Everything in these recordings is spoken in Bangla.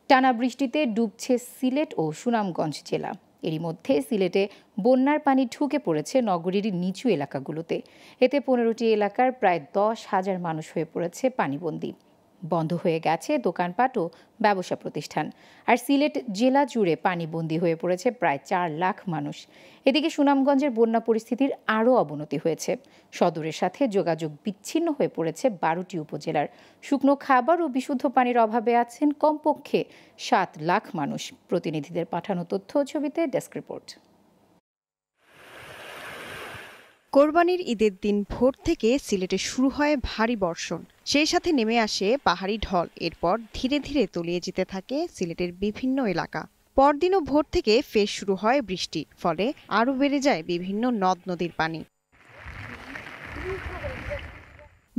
টানা বৃষ্টিতে ডুবছে সিলেট ও সুনামগঞ্জ জেলা। এরই মধ্যে সিলেটে বন্যার পানি ঢুকে পড়েছে নগরীর নিচু এলাকাগুলোতে। এতে 15টি এলাকার প্রায় 10,000 মানুষ হয়ে পড়েছে পানিবন্দী। বন্ধ হয়ে গেছে দোকানপাট ও ব্যবসা প্রতিষ্ঠান। আর সিলেট জেলা জুড়ে পানিবন্দী হয়ে পড়েছে প্রায় 4 লাখ মানুষ। এদিকে সুনামগঞ্জের বন্যা পরিস্থিতির আরও অবনতি হয়েছে। সদরের সাথে যোগাযোগ বিচ্ছিন্ন হয়ে পড়েছে 12টি উপজেলার। শুকনো খাবার ও বিশুদ্ধ পানির অভাবে আছেন কমপক্ষে 7 লাখ মানুষ। প্রতিনিধিদের পাঠানো তথ্য ও ছবিতে ডেস্ক রিপোর্ট। কোরবানির ঈদের দিন ভোর থেকে সিলেটে শুরু হয় ভারী বর্ষণ, সেই সাথে নেমে আসে পাহাড়ি ঢল। এরপর ধীরে ধীরে তলিয়ে যেতে থাকে সিলেটের বিভিন্ন এলাকা। পরদিনও ভোর থেকে ফের শুরু হয় বৃষ্টি, ফলে আরও বেড়ে যায় বিভিন্ন নদ নদীর পানি।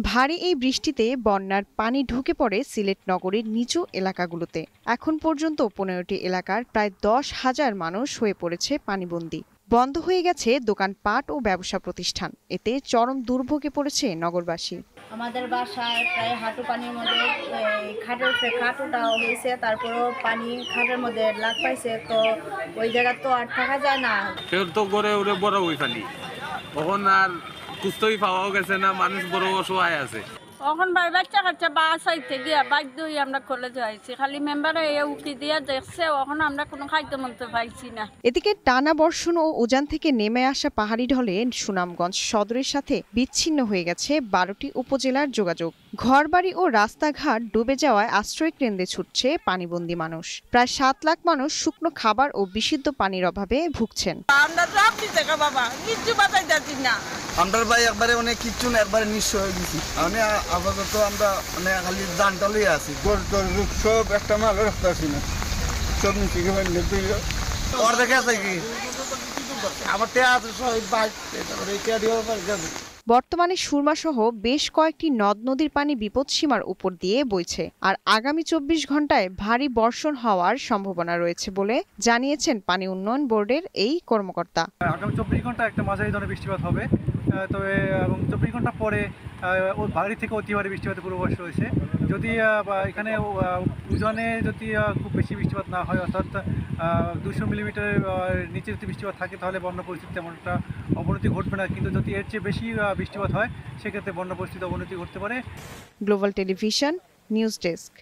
ভারী এই বৃষ্টিতে বন্যার পানি ঢুকে পড়ে সিলেট নগরীর নিচু এলাকাগুলোতে। এখন পর্যন্ত 15টি এলাকার প্রায় 10,000 মানুষ হয়ে পড়েছে পানিবন্দী। বন্ধ হয়ে গেছে দোকানপাট ও ব্যবসা প্রতিষ্ঠান। এতে চরম দুর্ভোগে পড়েছে নগরবাসী। আমাদের বাসায় প্রায় হাঁটু পানির মধ্যে খাটের খাটুটা হয়েছে, তারপরেও পানি খাটের মধ্যে লাগ পাইছে, তো ওই জায়গা তো আর থাকা যায় না। কেউ তো গড়ে উড়ে বড় ওই পানি, তখন আর কুস্তই পাওয়াও গেছে না, মানুষ বড় অসহায় আছে। এখন ভাই বাচ্চা কাচ্চা বাস আইতে গিয়া বাধ্য হয়ে আমরা কলেজে আইছি, খালি মেম্বারে উকি দিয়া দেখছে, এখন আমরা কোনো খাদ্য মন্ত্র পাইছি না। এদিকে টানা বর্ষণ ও উজান থেকে নেমে আসা পাহাড়ি ঢলে সুনামগঞ্জ সদরের সাথে বিচ্ছিন্ন হয়ে গেছে 12টি উপজেলার যোগাযোগ। ঘরবাড়ি ও রাস্তাঘাট ডুবে যাওয়ায় আশ্রয় কেন্দ্রে ছুটছে পানিবন্দী মানুষ। প্রায় 7 লাখ মানুষ শুকনো খাবার ও বিশুদ্ধ পানির অভাবে ভুগছেন। আমরা তো আপনি দেখা বাবা কিছু বাতাই যাচ্ছি না। আমরা ভাই একবারে অনেক কিচ্ছু না, একবারে নিঃস্ব হয়ে গেছি। আমি আপাতত আমরা মানে খালি দানটা লইয়া আছি। সব একটা মাল রাখতে আসি না, সব নিচে ওর দেখে আছে কি আমার টেয়া আছে শহীদ বাইক, তারপরে টেয়া দিয়েও যাবে। বর্তমানে সুরমা সহ বেশ কয়েকটি নদ নদীর পানি বিপদসীমার উপর দিয়ে বইছে। আর আগামী 24 ঘন্টায় ভারী বর্ষণ হওয়ার সম্ভাবনা রয়েছে বলে জানিয়েছেন পানি উন্নয়ন বোর্ডের এই কর্মকর্তা। আগামী 24 ঘন্টা একটা মাঝারি ধরনের বৃষ্টিপাত হবে, তবে এবং 24 ঘন্টা পরে ভারী থেকে অতি ভারী বৃষ্টিপাতের পূর্বাভাস রয়েছে। যদি এখানে উজানে যদি খুব বেশি বৃষ্টিপাত না হয়, অর্থাৎ 200 মিলিমিটারের নিচে যদি বৃষ্টিপাত থাকে, তাহলে বন্যা পরিস্থিতি তেমন একটা অবনতি ঘটবে না। কিন্তু যদি এর চেয়ে বেশি বৃষ্টিপাত হয়, সেক্ষেত্রে বন্যা পরিস্থিতি অবনতি ঘটতে পারে। Global television news desk.